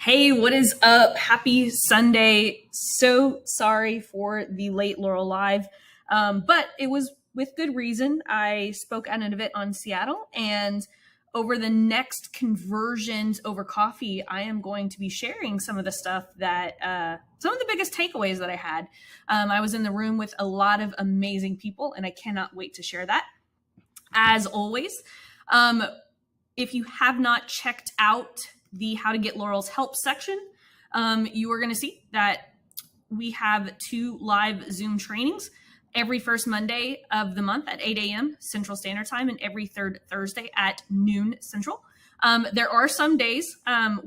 Hey, what is up? Happy Sunday. So sorry for the late Laurel Live, but it was with good reason. I spoke at an event on Seattle, and over the next conversions over coffee, I am going to be sharing some of the stuff that, some of the biggest takeaways that I had. I was in the room with a lot of amazing people, and I cannot wait to share that. As always, if you have not checked out the How to Get Laurel's Help section, you are going to see that we have 2 live Zoom trainings every first Monday of the month at 8 a.m. Central Standard Time and every third Thursday at noon Central. There are some days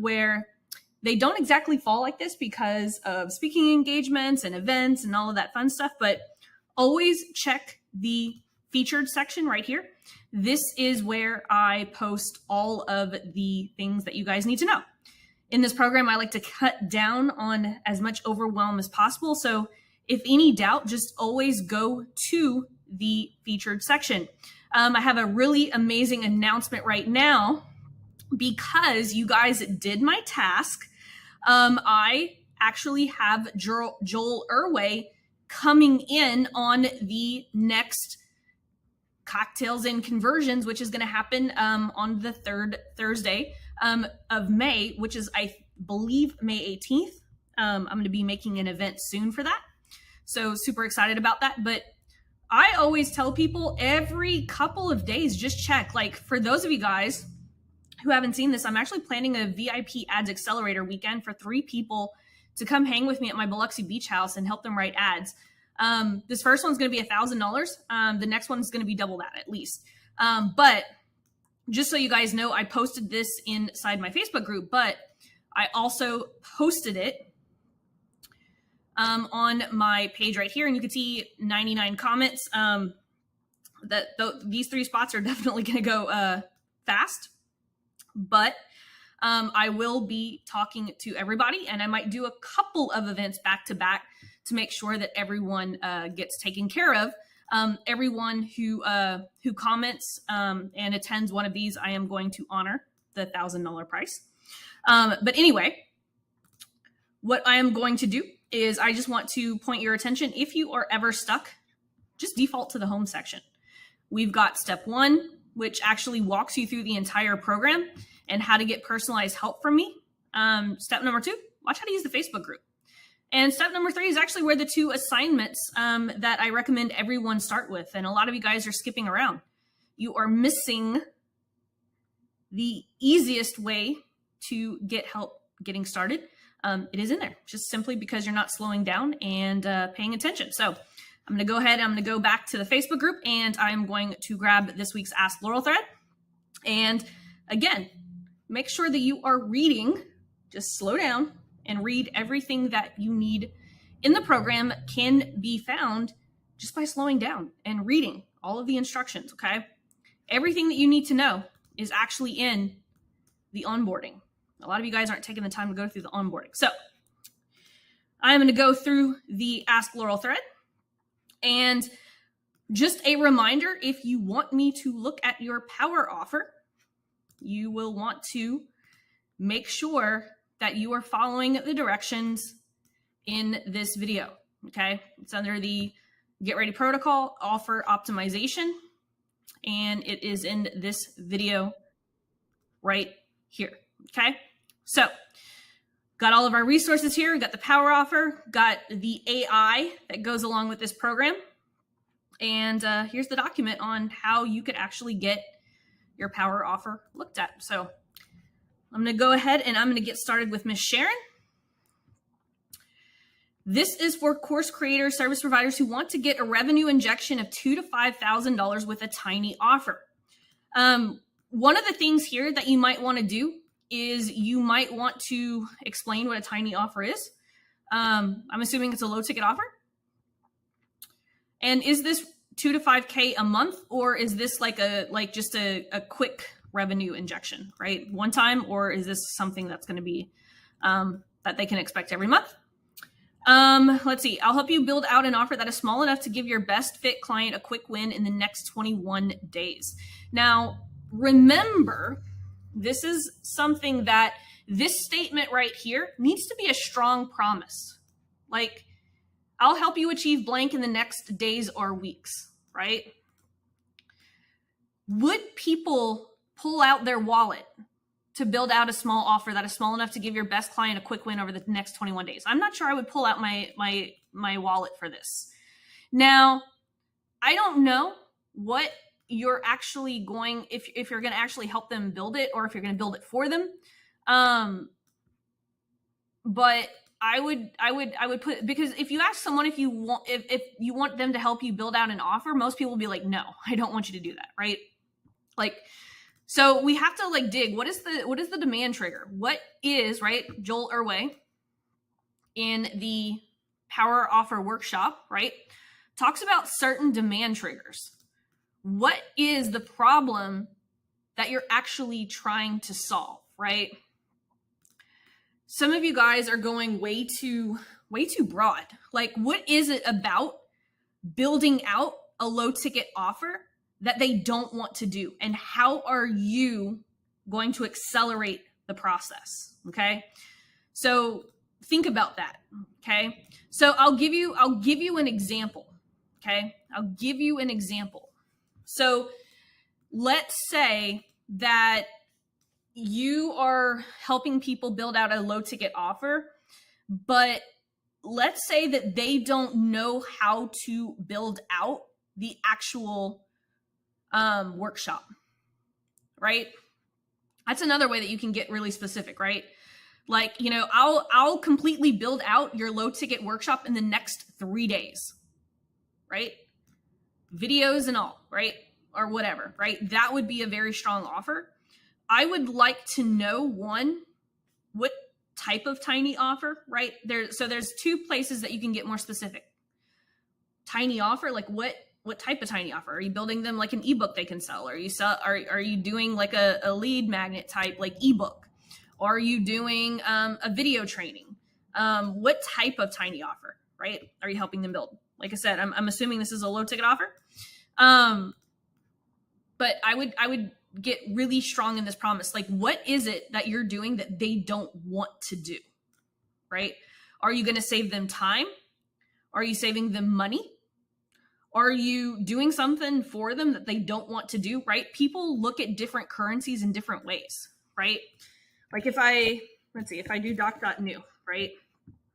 where they don't exactly fall like this because of speaking engagements and events and all of that fun stuff, but always check the featured section right here. This is where I post all of the things that you guys need to know. In this program, I like to cut down on as much overwhelm as possible. So if any doubt, just always go to the featured section. I have a really amazing announcement right now because you guys did my task. I actually have Joel Irway coming in on the next Cocktails and Conversions, which is going to happen on the third Thursday of May, which is, I believe, May 18th. I'm going to be making an event soon for that. So super excited about that. But I always tell people every couple of days, just check. Like for those of you guys who haven't seen this, I'm actually planning a VIP Ads Accelerator weekend for 3 people to come hang with me at my Biloxi Beach house and help them write ads. This first one's going to be $1,000. The next one's going to be double that at least. But just so you guys know, I posted this inside my Facebook group, but I also posted it on my page right here. And you can see 99 comments. These 3 spots are definitely going to go fast, but I will be talking to everybody, and I might do a couple of events back to back to make sure that everyone gets taken care of. Everyone who comments and attends one of these, I am going to honor the $1,000 price. But anyway, what I am going to do is I just want to point your attention. If you are ever stuck, just default to the home section. We've got step 1, which actually walks you through the entire program and how to get personalized help from me. Step number 2, watch how to use the Facebook group. And step number 3 is actually where the 2 assignments that I recommend everyone start with. And a lot of you guys are skipping around. You are missing the easiest way to get help getting started. It is in there, just simply because you're not slowing down and paying attention. So I'm going to go ahead. I'm going to go back to the Facebook group, and I'm going to grab this week's Ask Laurel thread. And again, make sure that you are reading. Just slow down and read. Everything that you need in the program can be found just by slowing down and reading all of the instructions, okay? Everything that you need to know is actually in the onboarding. A lot of you guys aren't taking the time to go through the onboarding. So I'm going to go through the Ask Laurel thread. And just a reminder, if you want me to look at your power offer, you will want to make sure that you are following the directions in this video, okay? It's under the Get Ready Protocol, Offer Optimization, and it is in this video right here, okay? So, got all of our resources here. We got the power offer, got the AI that goes along with this program, and here's the document on how you could actually get your power offer looked at. So, I'm going to go ahead and I'm going to get started with Miss Sharon. This is for course creators, service providers who want to get a revenue injection of $2,000 to $5,000 with a tiny offer. One of the things here that you might want to do is you might want to explain what a tiny offer is. I'm assuming it's a low ticket offer. And is this 2 to 5K a month, or is this just a quick revenue injection, right? One time, or is this something that's going to be that they can expect every month? Let's see. I'll help you build out an offer that is small enough to give your best fit client a quick win in the next 21 days. Now, remember, this is something that This statement right here needs to be a strong promise. Like, I'll help you achieve blank in the next days or weeks, right? Would people pull out their wallet to build out a small offer that is small enough to give your best client a quick win over the next 21 days? I'm not sure I would pull out my wallet for this. Now, I don't know what you're actually going, if you're going to actually help them build it, or if you're going to build it for them. But I would put, because if you ask someone if you want them to help you build out an offer, most people will be like, no, I don't want you to do that, right? Like, so we have to like dig, what is the demand trigger? What is, right? Joel Irway in the Power Offer Workshop, right, talks about certain demand triggers. What is the problem that you're actually trying to solve, right? Some of you guys are going way too broad. Like, what is it about building out a low ticket offer that they don't want to do? And how are you going to accelerate the process? Okay. So think about that. Okay. So I'll give you an example. Okay. I'll give you an example. So let's say that you are helping people build out a low ticket offer, but let's say that they don't know how to build out the actual workshop, right? That's another way that you can get really specific, right? Like, you know, I'll completely build out your low ticket workshop in the next 3 days, right? Videos and all, right? Or whatever, right? That would be a very strong offer. I would like to know, one, what type of tiny offer, right? So there's two places that you can get more specific. Tiny offer, like what type of tiny offer? Are you building them like an ebook they can sell? Are you doing like a lead magnet type like ebook? Or are you doing a video training? What type of tiny offer, right? Are you helping them build? Like I said, I'm assuming this is a low ticket offer. But I would get really strong in this promise. Like, what is it that you're doing that they don't want to do, right? Are you going to save them time? Are you saving them money? Are you doing something for them that they don't want to do, right? People look at different currencies in different ways, right? Like if I do doc.new, right?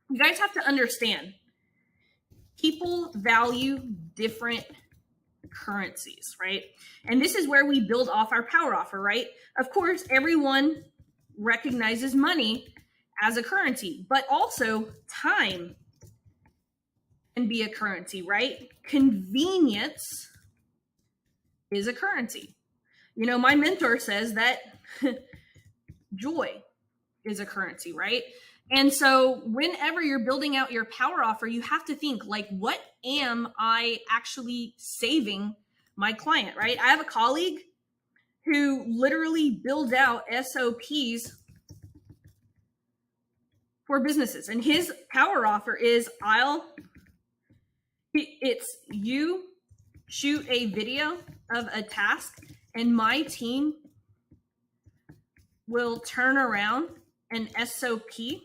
You guys have to understand, people value different currencies, right? And this is where we build off our power offer, right? Of course, everyone recognizes money as a currency, but also time can be a currency, right? Convenience is a currency. You know, my mentor says that joy is a currency, right? And so whenever you're building out your power offer, you have to think like, what am I actually saving my client, right? I have a colleague who literally builds out SOPs for businesses. And his power offer is it's you shoot a video of a task and my team will turn around an SOP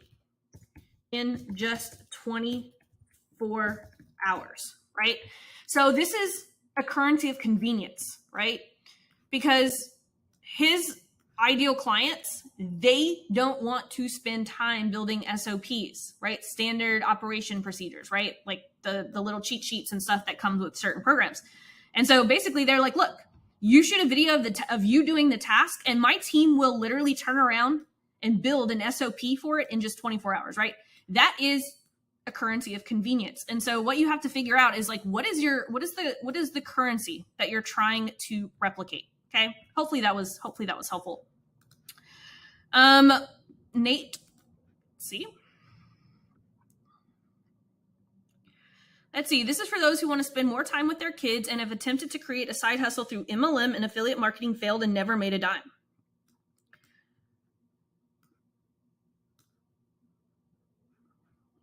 in just 24 hours, right? So this is a currency of convenience, right? Because his ideal clients, they don't want to spend time building SOPs, right? Standard operation procedures, right? Like the little cheat sheets and stuff that comes with certain programs. And so basically they're like, look, you shoot a video of you doing the task and my team will literally turn around and build an SOP for it in just 24 hours, right? That is a currency of convenience. And so what you have to figure out is like, what is the currency that you're trying to replicate? Okay. Hopefully that was helpful. Nate, let's see. This is for those who want to spend more time with their kids and have attempted to create a side hustle through MLM and affiliate marketing, failed and never made a dime.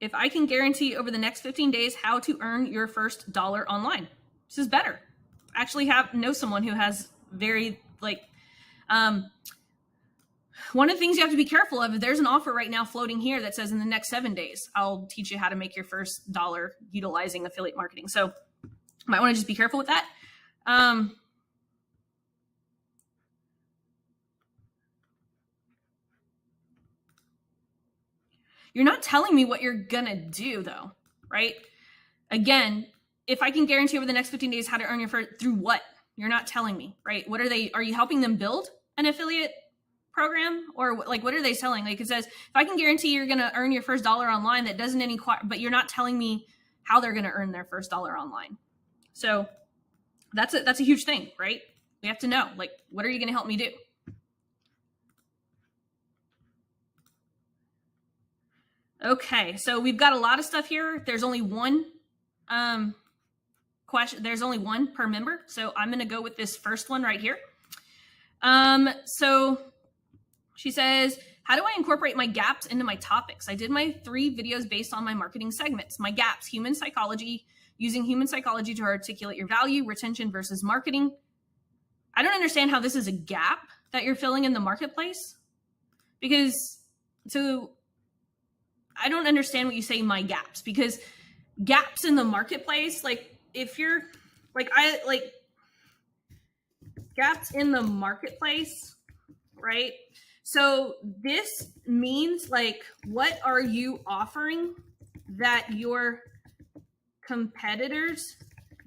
If I can guarantee over the next 15 days how to earn your first dollar online, this is better. I actually know someone who has very One of the things you have to be careful of, if there's an offer right now floating here that says in the next 7 days, I'll teach you how to make your first dollar utilizing affiliate marketing. So you might want to just be careful with that. You're not telling me what you're going to do though, right? Again, if I can guarantee over the next 15 days how to earn your first, through what? You're not telling me, right? What are you helping them build an affiliate program, or like what are they selling? Like it says, if I can guarantee you're going to earn your first dollar online, that doesn't but you're not telling me how they're going to earn their first dollar online. So that's a huge thing, right? We have to know, like, what are you going to help me do? Okay, so we've got a lot of stuff here. There's only one question. There's only one per member. So I'm going to go with this first one right here. So she says, how do I incorporate my gaps into my topics? I did my 3 videos based on my marketing segments. My gaps: human psychology, using human psychology to articulate your value, retention versus marketing. I don't understand how this is a gap that you're filling in the marketplace, because I don't understand what you say, my gaps, because gaps in the marketplace, like if you're like, gaps in the marketplace, right? So this means like, what are you offering that your competitors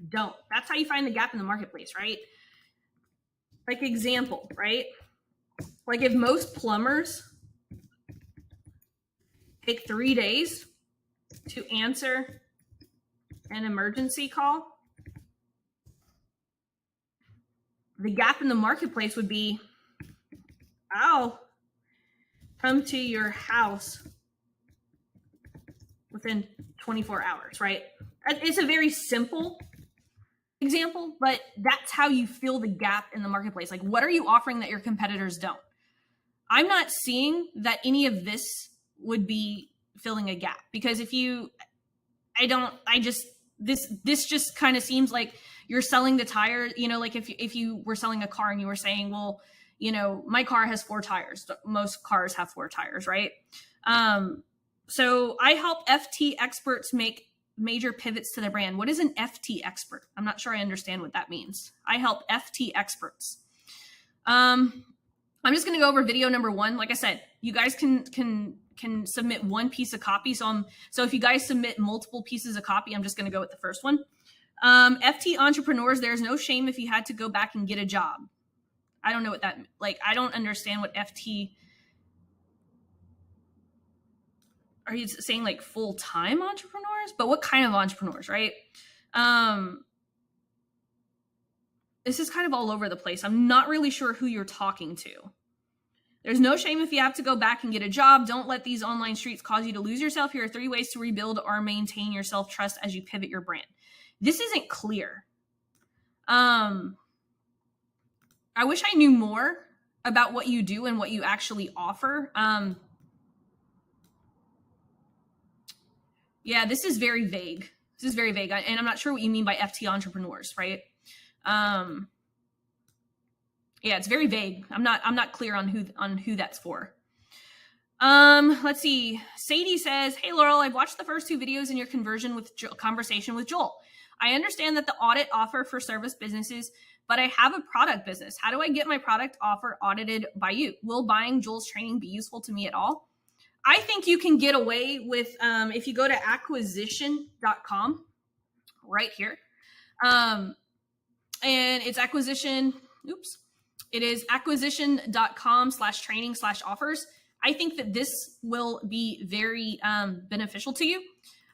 don't? That's how you find the gap in the marketplace, right? Like example, right? Like if most plumbers take 3 days to answer an emergency call, the gap in the marketplace would be, I'll come to your house within 24 hours, right? It's a very simple example, but that's how you fill the gap in the marketplace. Like, what are you offering that your competitors don't? I'm not seeing that any of this would be filling a gap, because this just kind of seems like you're selling the tire, like if you were selling a car and you were saying, well, my car has 4 tires. Most cars have 4 tires, right? So I help FT experts make major pivots to their brand. What is an FT expert? I'm not sure I understand what that means. I help FT experts. I'm just going to go over video number 1. Like I said, you guys can submit one piece of copy. So if you guys submit multiple pieces of copy, I'm just going to go with the first one. FT entrepreneurs, there's no shame if you had to go back and get a job. I don't know what that, like, I don't understand what FT, are you saying like full-time entrepreneurs? But what kind of entrepreneurs, right? This is kind of all over the place. I'm not really sure who you're talking to. There's no shame if you have to go back and get a job. Don't let these online streets cause you to lose yourself. Here are 3 ways to rebuild or maintain your self-trust as you pivot your brand. This isn't clear. I wish I knew more about what you do and what you actually offer. Yeah, this is very vague. This is very vague. And I'm not sure what you mean by FT entrepreneurs, right? Yeah, it's very vague. I'm not clear on who that's for. Let's see. Sadie says, "Hey Laurel, I've watched the first 2 videos in your conversion with conversation with Joel. I understand that the audit offer for service businesses, but I have a product business. How do I get my product offer audited by you? Will buying Joel's training be useful to me at all?" I think you can get away with, if you go to acquisition.com right here, and it's it is acquisition.com/training/offers. I think that this will be very beneficial to you.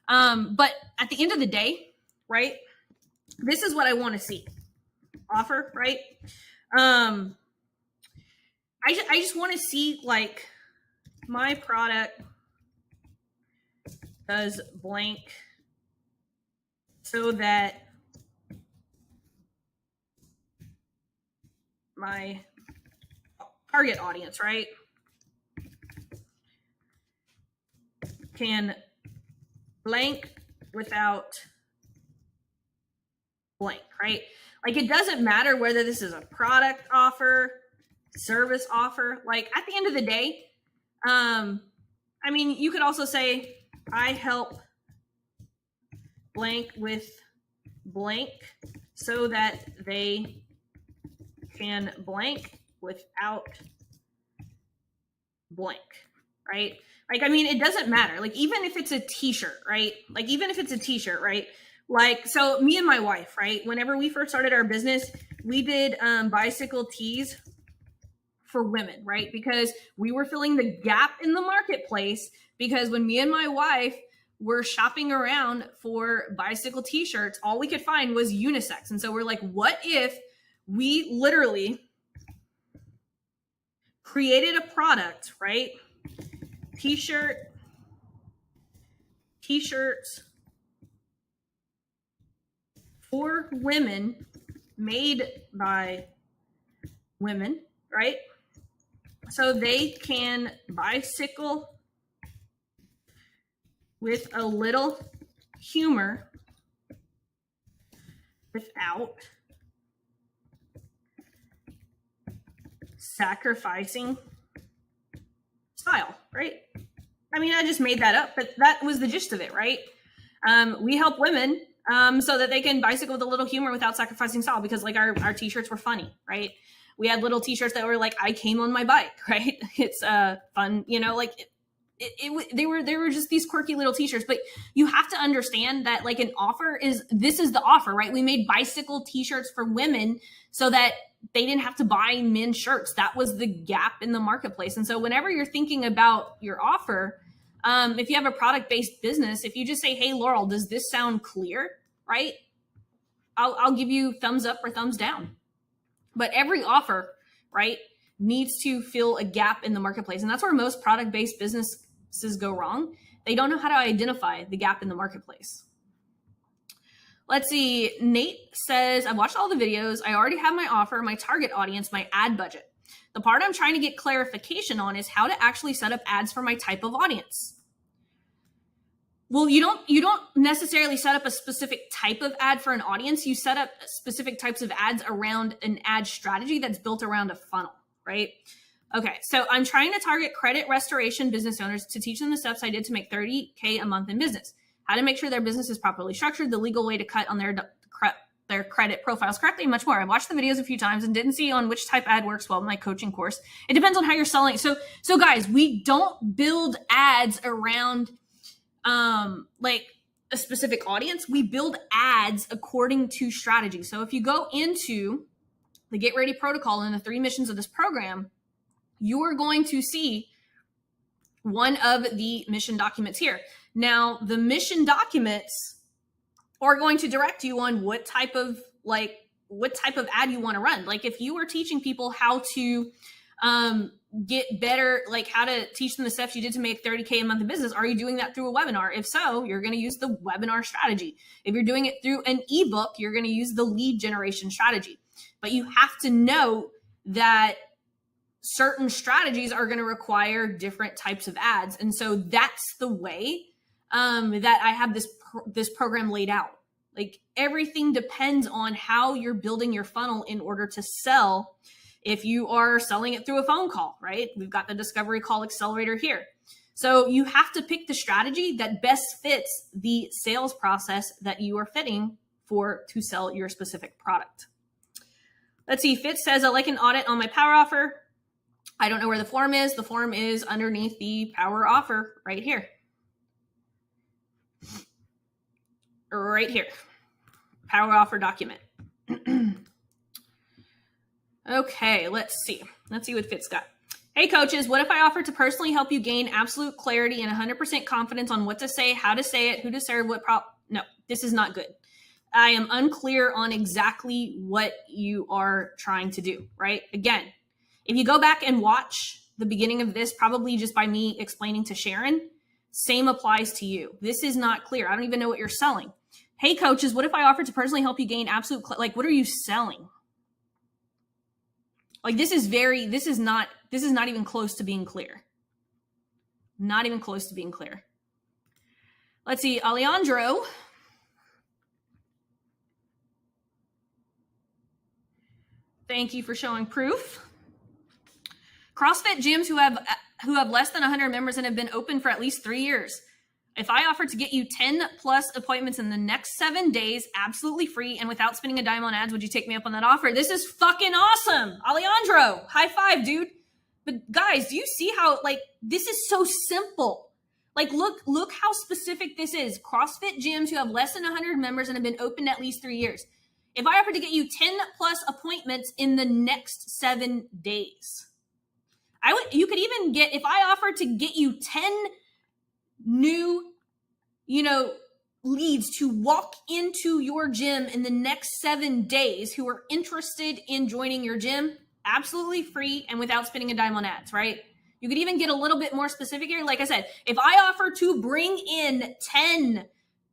But at the end of the day, right, this is what I want to see. Offer, right? I just want to see, like, my product does blank so that my target audience, right, can blank without blank, right? Like, it doesn't matter whether this is a product offer, service offer. Like at the end of the day, I mean, you could also say, I help blank with blank so that they can blank without blank, right? Like, I mean, it doesn't matter. Like, even if it's a t-shirt, right? Like, even if it's a t-shirt, right? Like, so me and my wife, right? Whenever we first started our business, we did bicycle tees for women, right? Because we were filling the gap in the marketplace, because when me and my wife were shopping around for bicycle t-shirts, all we could find was unisex. And so we're like, what if we literally created a product, right? T-shirts for women, made by women, right? So they can bicycle with a little humor without sacrificing style, right? I mean, I just made that up, but that was the gist of it, right? We help women so that they can bicycle with a little humor without sacrificing style, because like our t-shirts were funny, right? We had little t-shirts that were like, I came on my bike, right? It's fun, you know, like they were just these quirky little t-shirts. But you have to understand that like an offer this is the offer, right? We made bicycle t-shirts for women so that they didn't have to buy men's shirts. That was the gap in the marketplace. And so whenever you're thinking about your offer, if you have a product-based business, if you just say, hey, Laurel, does this sound clear, right? I'll give you thumbs up or thumbs down. But every offer, right, needs to fill a gap in the marketplace. And that's where most product-based businesses go wrong. They don't know how to identify the gap in the marketplace. Let's see. Nate says, I've watched all the videos. I already have my offer, my target audience, my ad budget. The part I'm trying to get clarification on is how to actually set up ads for my type of audience. Well, you don't necessarily set up a specific type of ad for an audience. You set up specific types of ads around an ad strategy that's built around a funnel, right? Okay, so I'm trying to target credit restoration business owners to teach them the steps I did to make $30K a month in business, how to make sure their business is properly structured, the legal way to cut on their credit profiles correctly, and much more. I've watched the videos a few times and didn't see on which type ad works well in my coaching course. It depends on how you're selling. So guys, we don't build ads around like a specific audience. We build ads according to strategy. So if you go into the Get Ready protocol and the 3 missions of this program, you are going to see one of the mission documents here. Now, the mission documents are going to direct you on what type of ad you want to run. Like if you are teaching people how to get better, like how to teach them the steps you did to make $30K a month in business, are you doing that through a webinar? If so, you're going to use the webinar strategy. If you're doing it through an ebook, you're going to use the lead generation strategy. But you have to know that certain strategies are going to require different types of ads. And so that's the way that I have this program laid out. Like everything depends on how you're building your funnel in order to sell. If you are selling it through a phone call, right? We've got the discovery call accelerator here. So you have to pick the strategy that best fits the sales process that you are fitting for to sell your specific product. Let's see. Fitz says, I like an audit on my power offer. I don't know where the form is. The form is underneath the power offer right here. Right here. Power offer document. Okay, let's see. Let's see what Fitz got. Hey coaches, what if I offer to personally help you gain absolute clarity and 100% confidence on what to say, how to say it, who to serve, No, this is not good. I am unclear on exactly what you are trying to do, right? Again, if you go back and watch the beginning of this, probably just by me explaining to Sharon, same applies to you. This is not clear. I don't even know what you're selling. Hey coaches, what if I offer to personally help you gain absolute, like what are you selling? Like this is not even close to being clear. Not even close to being clear. Let's see, Alejandro. Thank you for showing proof. CrossFit gyms who have less than 100 members and have been open for at least 3 years. If I offer to get you 10 plus appointments in the next 7 days, absolutely free and without spending a dime on ads, would you take me up on that offer? This is fucking awesome. Alejandro, high five, dude. But guys, do you see how, like, this is so simple? Like, look how specific this is. CrossFit gyms who have less than 100 members and have been open at least 3 years. If I offer to get you 10 plus appointments in the next 7 days, you could even get, if I offer to get you 10 new, leads to walk into your gym in the next 7 days who are interested in joining your gym, absolutely free and without spending a dime on ads, right? You could even get a little bit more specific here. Like I said, if I offer to bring in 10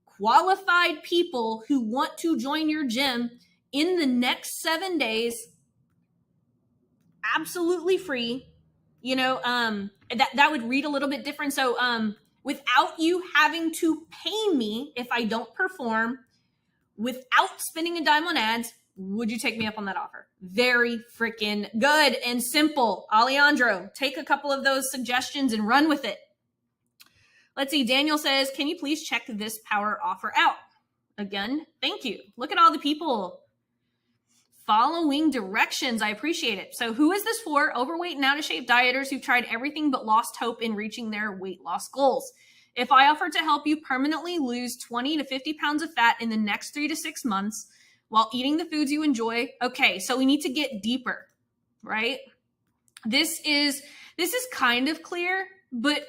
qualified people who want to join your gym in the next 7 days, absolutely free, that would read a little bit different. So, without you having to pay me if I don't perform, without spending a dime on ads, would you take me up on that offer? Very freaking good and simple. Alejandro, take a couple of those suggestions and run with it. Let's see. Daniel says, can you please check this power offer out? Again, thank you. Look at all the people following directions. I appreciate it. So who is this for? Overweight and out of shape dieters who've tried everything but lost hope in reaching their weight loss goals. If I offer to help you permanently lose 20 to 50 pounds of fat in the next 3 to 6 months while eating the foods you enjoy. Okay, so we need to get deeper, right? This is kind of clear, but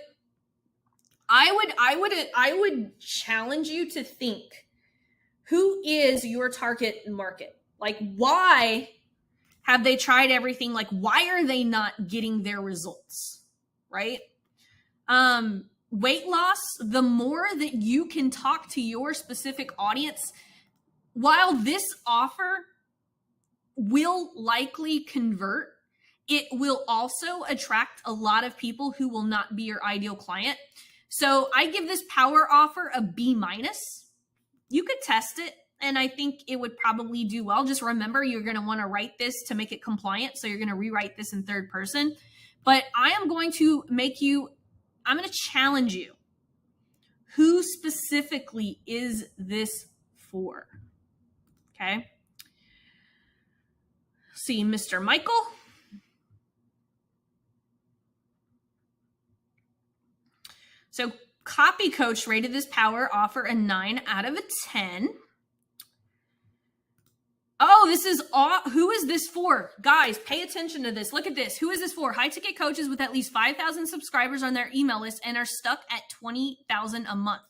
I would challenge you to think, who is your target market? Like, why have they tried everything? Like, why are they not getting their results, right? Weight loss, the more that you can talk to your specific audience, while this offer will likely convert, it will also attract a lot of people who will not be your ideal client. So I give this power offer a B-. You could test it, and I think it would probably do well. Just remember, you're going to want to write this to make it compliant. So you're going to rewrite this in third person. But I am going to I'm going to challenge you. Who specifically is this for? Okay. See, Mr. Michael. So Copy Coach rated this power offer a 9 out of a 10. Oh, who is this for? Guys, pay attention to this. Look at this. Who is this for? High ticket coaches with at least 5,000 subscribers on their email list and are stuck at $20,000 a month.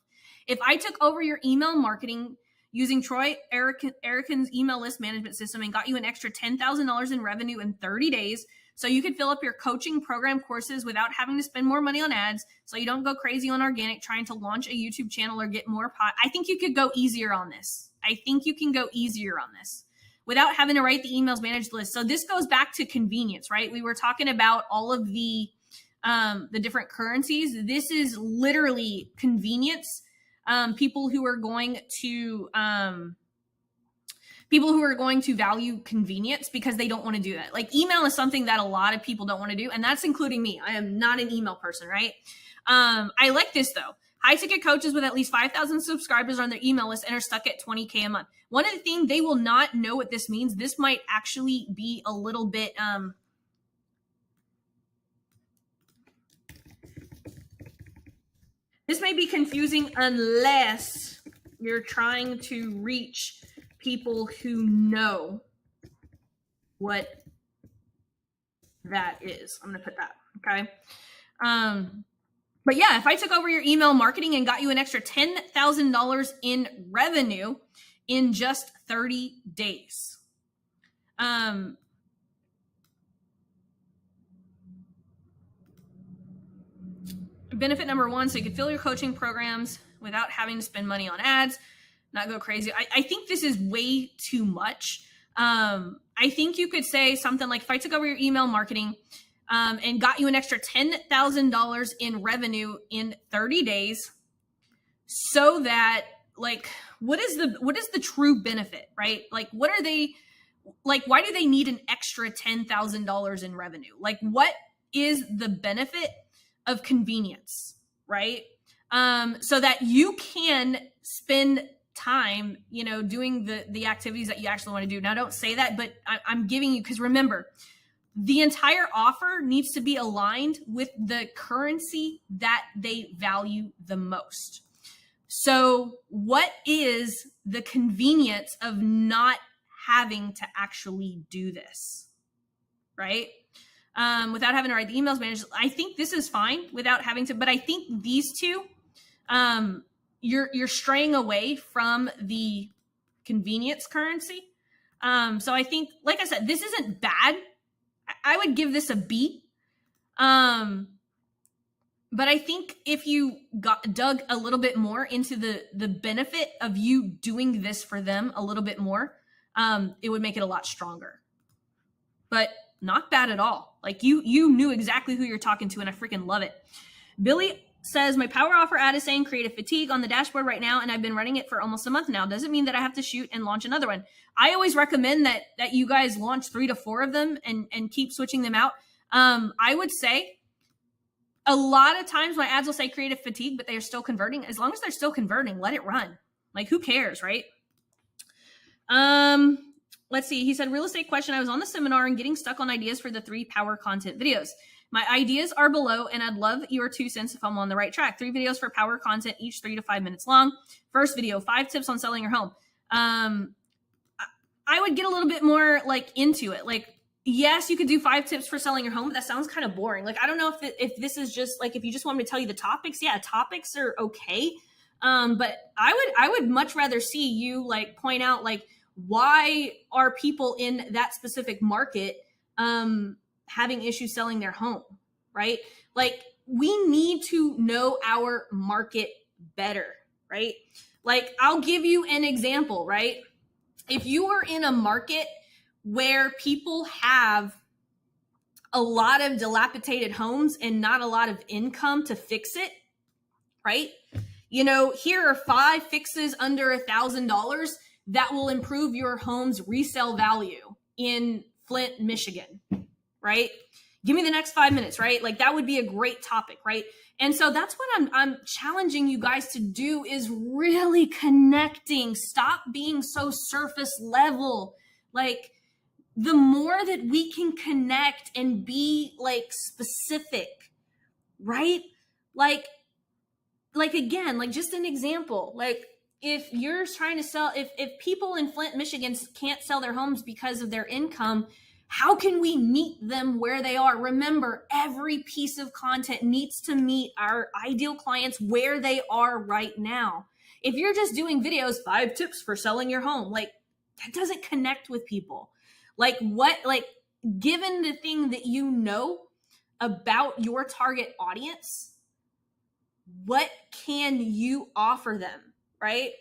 If I took over your email marketing using Troy Erickson's email list management system and got you an extra $10,000 in revenue in 30 days, so you could fill up your coaching program courses without having to spend more money on ads, so you don't go crazy on organic trying to launch a YouTube channel or get more I think you could go easier on this. I think you can go easier on this without having to write the emails managed list. So this goes back to convenience, right? We were talking about all of the different currencies. This is literally convenience. People who are going to value convenience because they don't want to do that. Like, email is something that a lot of people don't want to do, and that's including me. I am not an email person, right? I like this though. High ticket coaches with at least 5,000 subscribers on their email list and are stuck at $20K a month. One of the things, they will not know what this means. This might actually be a little bit, this may be confusing unless you're trying to reach people who know what that is. I'm going to put that, okay? But yeah, if I took over your email marketing and got you an extra $10,000 in revenue in just 30 days. Benefit number one, so you could fill your coaching programs without having to spend money on ads, not go crazy. I think this is way too much. I think you could say something like, if I took over your email marketing and got you an extra $10,000 in revenue in 30 days, so that, like, what is the true benefit, right? Like, what are they, like, why do they need an extra $10,000 in revenue? Like, what is the benefit of convenience, right? So that you can spend time, doing the activities that you actually want to do. Now, don't say that, but I'm giving you, because remember, the entire offer needs to be aligned with the currency that they value the most. So what is the convenience of not having to actually do this, right? Without having to write the emails managed. I think this is fine without having to, but I think these two, you're straying away from the convenience currency. So I think, like I said, this isn't bad. I would give this a B. But I think if you dug a little bit more into the benefit of you doing this for them a little bit more, it would make it a lot stronger. But not bad at all. Like you knew exactly who you're talking to, and I freaking love it. Billy says, my power offer ad is saying creative fatigue on the dashboard right now, and I've been running it for almost a month now. Doesn't mean that I have to shoot and launch another one. I always recommend that you guys launch 3 to 4 of them and keep switching them out. I would say a lot of times my ads will say creative fatigue, but they are still converting. As long as they're still converting, let it run. Like, who cares, right? Let's see. He said, real estate question. I was on the seminar and getting stuck on ideas for the 3 power content videos. My ideas are below, and I'd love your 2 cents if I'm on the right track. 3 videos for power content, each 3 to 5 minutes long. First video, 5 tips on selling your home. I would get a little bit more like into it. Like, yes, you could do 5 tips for selling your home, but that sounds kind of boring. Like, I don't know if this is just like, if you just want me to tell you the topics, yeah, topics are okay. But I would much rather see you like point out like, why are people in that specific market having issues selling their home, right? Like, we need to know our market better, right? Like, I'll give you an example, right? If you are in a market where people have a lot of dilapidated homes and not a lot of income to fix it, right? Here are 5 fixes under $1,000 that will improve your home's resale value in Flint, Michigan, right? Give me the next 5 minutes, right? Like, that would be a great topic, right? And so that's what I'm challenging you guys to do, is really connecting. Stop being so surface level. Like, the more that we can connect and be like specific, right? Like again, like just an example, like if you're trying to sell, if people in Flint, Michigan can't sell their homes because of their income, how can we meet them where they are? Remember, every piece of content needs to meet our ideal clients where they are right now. If you're just doing videos, 5 tips for selling your home, like that doesn't connect with people. Like given the thing that you know about your target audience, what can you offer them, right?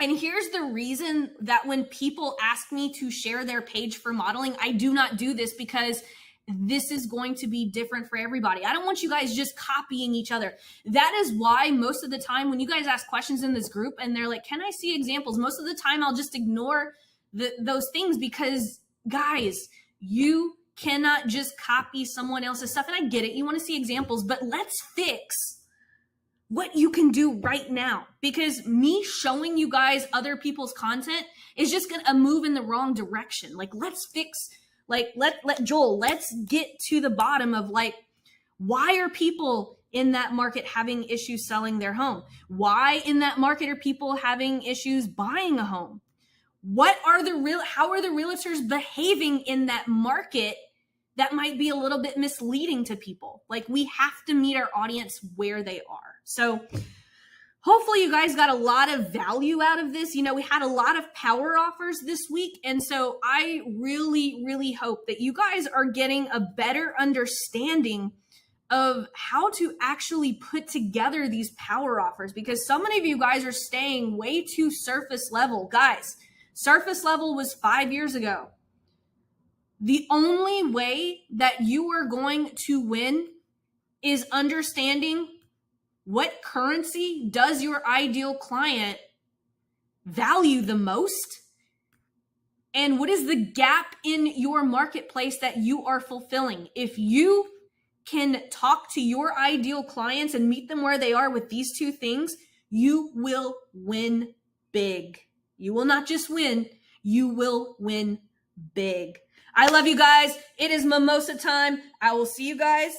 And here's the reason that when people ask me to share their page for modeling, I do not do this, because this is going to be different for everybody. I don't want you guys just copying each other. That is why most of the time when you guys ask questions in this group and they're like, can I see examples? Most of the time I'll just ignore those things, because guys, you cannot just copy someone else's stuff. And I get it. You want to see examples, but let's fix what you can do right now, because me showing you guys other people's content is just going to move in the wrong direction. Like, let's fix, like, Joel, let's get to the bottom of like, why are people in that market having issues selling their home? Why in that market are people having issues buying a home? How are the realtors behaving in that market that might be a little bit misleading to people? Like, we have to meet our audience where they are. So hopefully you guys got a lot of value out of this. We had a lot of power offers this week. And so I really, really hope that you guys are getting a better understanding of how to actually put together these power offers, because so many of you guys are staying way too surface level. Guys, surface level was 5 years ago. The only way that you are going to win is understanding what currency does your ideal client value the most, and what is the gap in your marketplace that you are fulfilling. If you can talk to your ideal clients and meet them where they are with these two things, you will win big. You will not just win, you will win big. I love you guys. It is mimosa time. I will see you guys